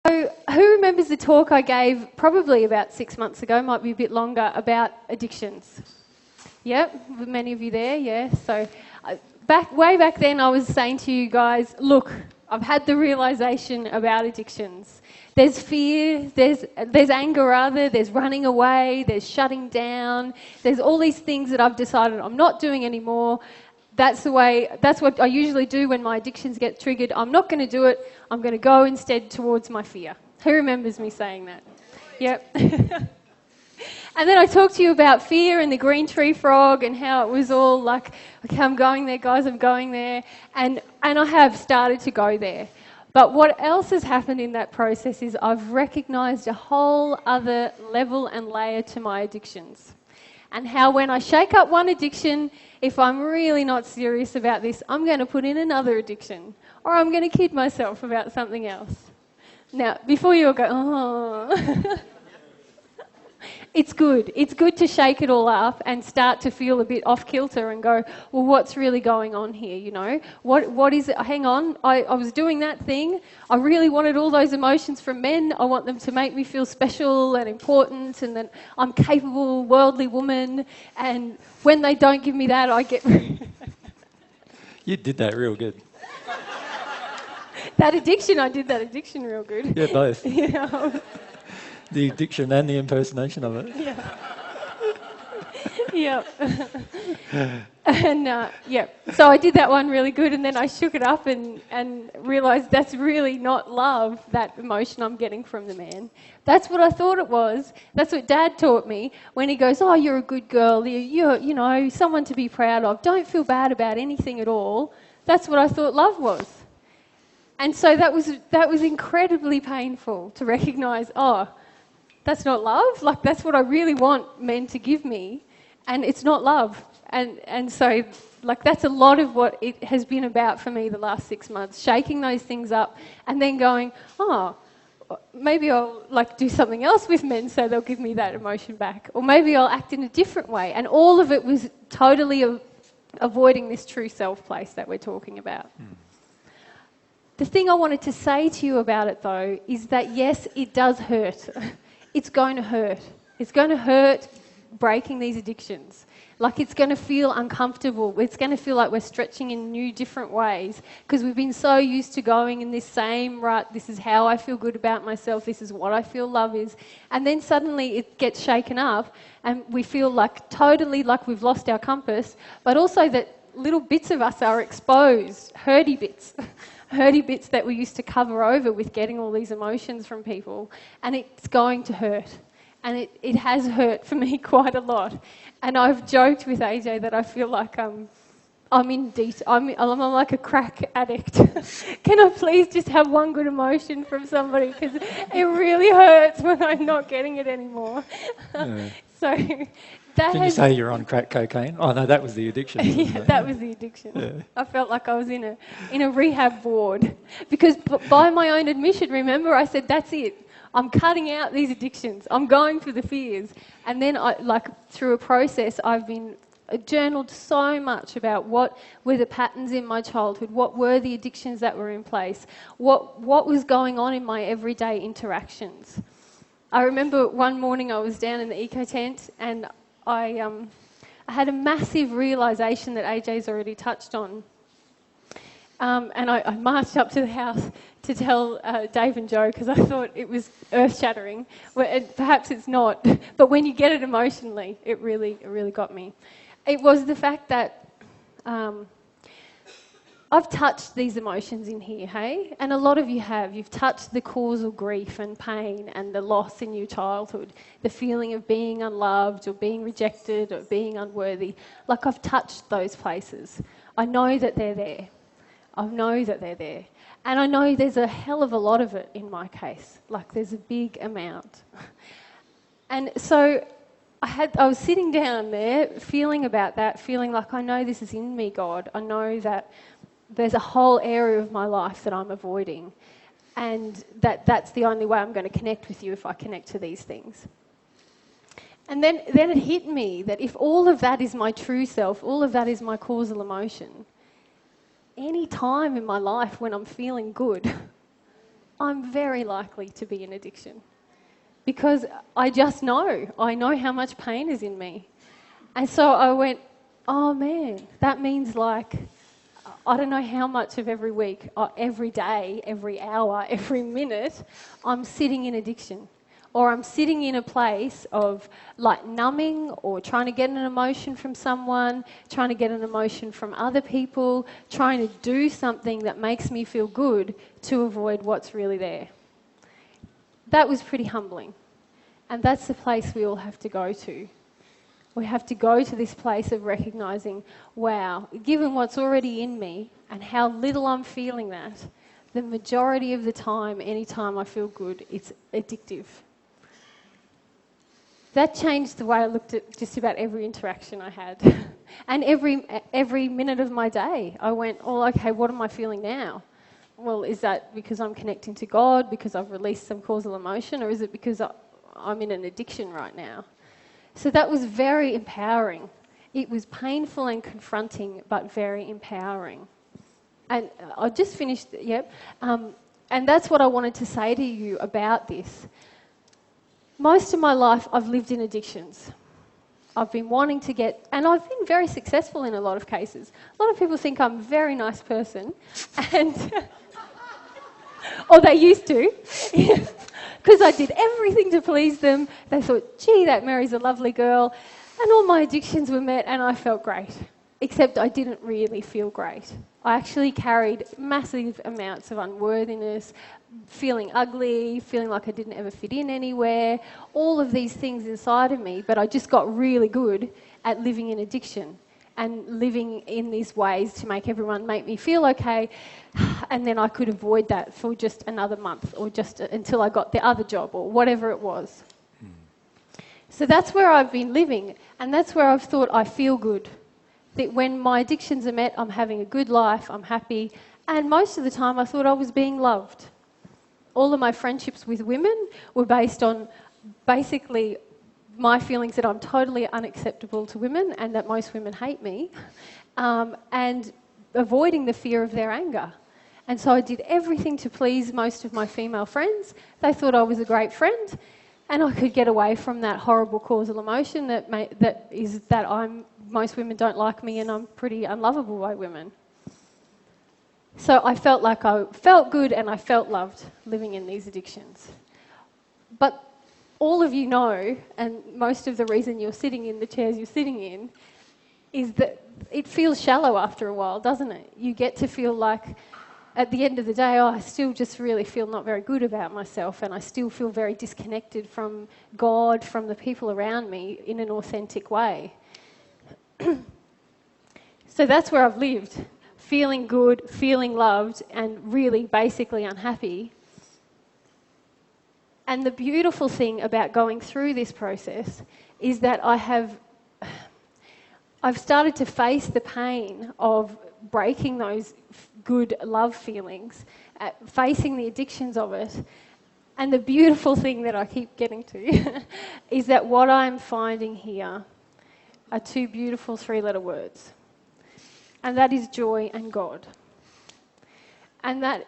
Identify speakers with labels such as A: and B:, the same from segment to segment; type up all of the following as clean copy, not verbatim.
A: So who remembers the talk I gave probably about 6 months ago, might be a bit longer, about addictions? Yep, many of you there, yeah. So way back then I was saying to you guys, look, I've had the realisation about addictions. There's fear, there's anger rather, there's running away, there's shutting down, there's all these things that I've decided I'm not doing anymore. That's what I usually do when my addictions get triggered. I'm not going to do it, I'm going to go instead towards my fear. Who remembers me saying that? Yep. And then I talked to you about fear and the green tree frog and how it was all like, okay, I'm going there, guys, I'm going there. And I have started to go there. But what else has happened in that process is I've recognised a whole other level and layer to my addictions. And how when I shake up one addiction, if I'm really not serious about this, I'm going to put in another addiction. Or I'm going to kid myself about something else. Now, before you all go, oh... It's good. It's good to shake it all up and start to feel a bit off kilter and go, well, what's really going on here, you know? What is it? Hang on, I was doing that thing. I really wanted all those emotions from men. I want them to make me feel special and important and that I'm capable, worldly woman. And when they don't give me that, I get...
B: You did that real good.
A: I did that addiction real good.
B: Yeah, both.
A: Yeah.
B: The addiction and the impersonation of it.
A: Yeah. And, so I did that one really good, and then I shook it up and realised that's really not love, that emotion I'm getting from the man. That's what I thought it was. That's what Dad taught me when he goes, oh, you're a good girl, you're you know, someone to be proud of. Don't feel bad about anything at all. That's what I thought love was. And so that was incredibly painful to recognise, oh, that's not love. Like, that's what I really want men to give me, and it's not love. And so, like, that's a lot of what it has been about for me the last 6 months, shaking those things up and then going, oh, maybe I'll, like, do something else with men so they'll give me that emotion back. Or maybe I'll act in a different way. And all of it was totally avoiding this true self place that we're talking about. The thing I wanted to say to you about it, though, is that, yes, it does hurt. It's going to hurt. It's going to hurt breaking these addictions. Like, it's going to feel uncomfortable. It's going to feel like we're stretching in new, different ways because we've been so used to going in this same rut. This is how I feel good about myself. This is what I feel love is. And then suddenly it gets shaken up and we feel like totally like we've lost our compass, but also that little bits of us are exposed, hurty bits that we used to cover over with getting all these emotions from people, and it's going to hurt. And it has hurt for me quite a lot. And I've joked with AJ that I feel like I'm like a crack addict. Can I please just have one good emotion from somebody? Because it really hurts when I'm not getting it anymore. Yeah. So
B: Can you say you're on crack cocaine? Oh no, that was the addiction.
A: Yeah, that was the addiction. Yeah. I felt like I was in a rehab ward because by my own admission, remember, I said that's it. I'm cutting out these addictions. I'm going for the fears. And then through a process, I've been journaled so much about what were the patterns in my childhood, what were the addictions that were in place, what was going on in my everyday interactions. I remember one morning I was down in the eco tent and I had a massive realisation that AJ's already touched on. And I marched up to the house to tell Dave and Joe because I thought it was earth-shattering. Perhaps it's not, but when you get it emotionally, it really got me. It was the fact that I've touched these emotions in here, hey? And a lot of you have. You've touched the causal grief and pain and the loss in your childhood, the feeling of being unloved or being rejected or being unworthy. Like, I've touched those places. I know that they're there. I know that they're there. And I know there's a hell of a lot of it in my case. Like, there's a big amount. And so I was sitting down there feeling about that, feeling like I know this is in me, God. I know that there's a whole area of my life that I'm avoiding, and that's the only way I'm going to connect with you if I connect to these things. And then it hit me that if all of that is my true self, all of that is my causal emotion, any time in my life when I'm feeling good, I'm very likely to be in addiction because I just know. I know how much pain is in me. And so I went, oh man, that means like, I don't know how much of every week, every day, every hour, every minute, I'm sitting in addiction. Or I'm sitting in a place of like numbing or trying to get an emotion from someone, trying to get an emotion from other people, trying to do something that makes me feel good to avoid what's really there. That was pretty humbling. And that's the place we all have to go to. We have to go to this place of recognising, wow, given what's already in me and how little I'm feeling that, the majority of the time, anytime I feel good, it's addictive. That changed the way I looked at just about every interaction I had. And every minute of my day, I went, oh, okay, what am I feeling now? Well, is that because I'm connecting to God, because I've released some causal emotion, or is it because I'm in an addiction right now? So that was very empowering. It was painful and confronting, but very empowering. And I just finished, and that's what I wanted to say to you about this. Most of my life, I've lived in addictions. I've been wanting to get, and I've been very successful in a lot of cases. A lot of people think I'm a very nice person, and or they used to, because I did everything to please them. They thought, gee, that Mary's a lovely girl, and all my addictions were met, and I felt great. Except I didn't really feel great. I actually carried massive amounts of unworthiness, feeling ugly, feeling like I didn't ever fit in anywhere, all of these things inside of me, but I just got really good at living in addiction and living in these ways to make everyone make me feel okay, and then I could avoid that for just another month or just until I got the other job or whatever it was. So that's where I've been living, and that's where I've thought I feel good. That when my addictions are met, I'm having a good life, I'm happy, and most of the time I thought I was being loved. All of my friendships with women were based on basically my feelings that I'm totally unacceptable to women and that most women hate me, and avoiding the fear of their anger. And so I did everything to please most of my female friends. They thought I was a great friend, and I could get away from that horrible causal emotion that is that most women don't like me and I'm pretty unlovable by women. So I felt like I felt good and I felt loved living in these addictions. But all of you know, and most of the reason you're sitting in the chairs you're sitting in, is that it feels shallow after a while, doesn't it? You get to feel like at the end of the day, I still just really feel not very good about myself, and I still feel very disconnected from God, from the people around me in an authentic way. So that's where I've lived, feeling good, feeling loved, and really basically unhappy. And the beautiful thing about going through this process is that I've started to face the pain of breaking those good love feelings, facing the addictions of it. And the beautiful thing that I keep getting to is that what I'm finding here are two beautiful three-letter words. And that is joy and God. And that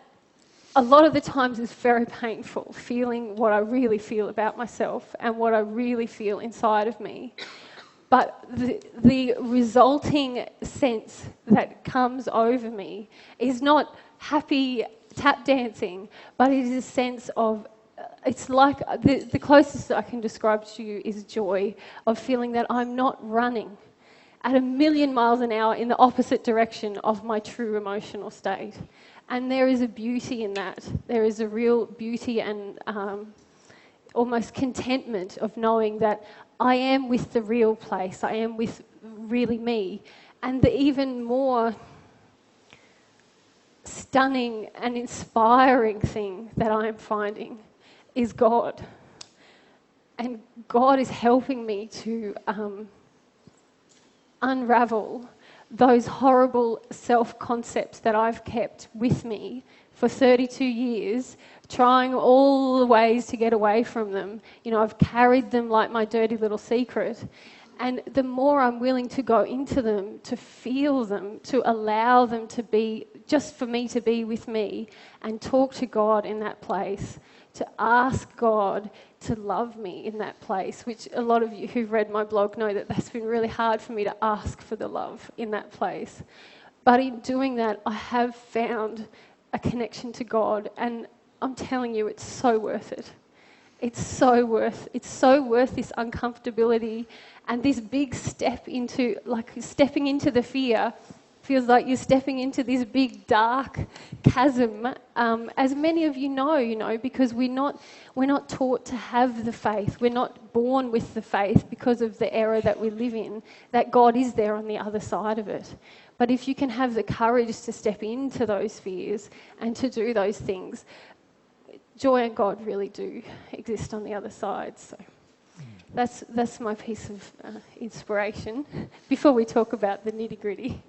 A: a lot of the times is very painful, feeling what I really feel about myself and what I really feel inside of me. But the resulting sense that comes over me is not happy tap dancing, but it is a sense of, it's like, the closest I can describe to you is joy, of feeling that I'm not running at 1,000,000 miles an hour in the opposite direction of my true emotional state. And there is a beauty in that. There is a real beauty and almost contentment of knowing that I am with the real place. I am with really me. And the even more stunning and inspiring thing that I am finding is God. And God is helping me to unravel those horrible self-concepts that I've kept with me for 32 years, trying all the ways to get away from them. You know, I've carried them like my dirty little secret. And the more I'm willing to go into them, to feel them, to allow them to be just for me to be with me and talk to God in that place, to ask God to love me in that place, which a lot of you who've read my blog know that that's been really hard for me to ask for the love in that place. But in doing that, I have found a connection to God, and I'm telling you, it's so worth it. It's so worth this uncomfortability and this big step into, like stepping into the fear feels like you're stepping into this big dark chasm, as many of you know, because we're not taught to have the faith. We're not born with the faith because of the era that we live in, that God is there on the other side of it. But if you can have the courage to step into those fears and to do those things, joy and God really do exist on the other side. So that's my piece of inspiration before we talk about the nitty-gritty.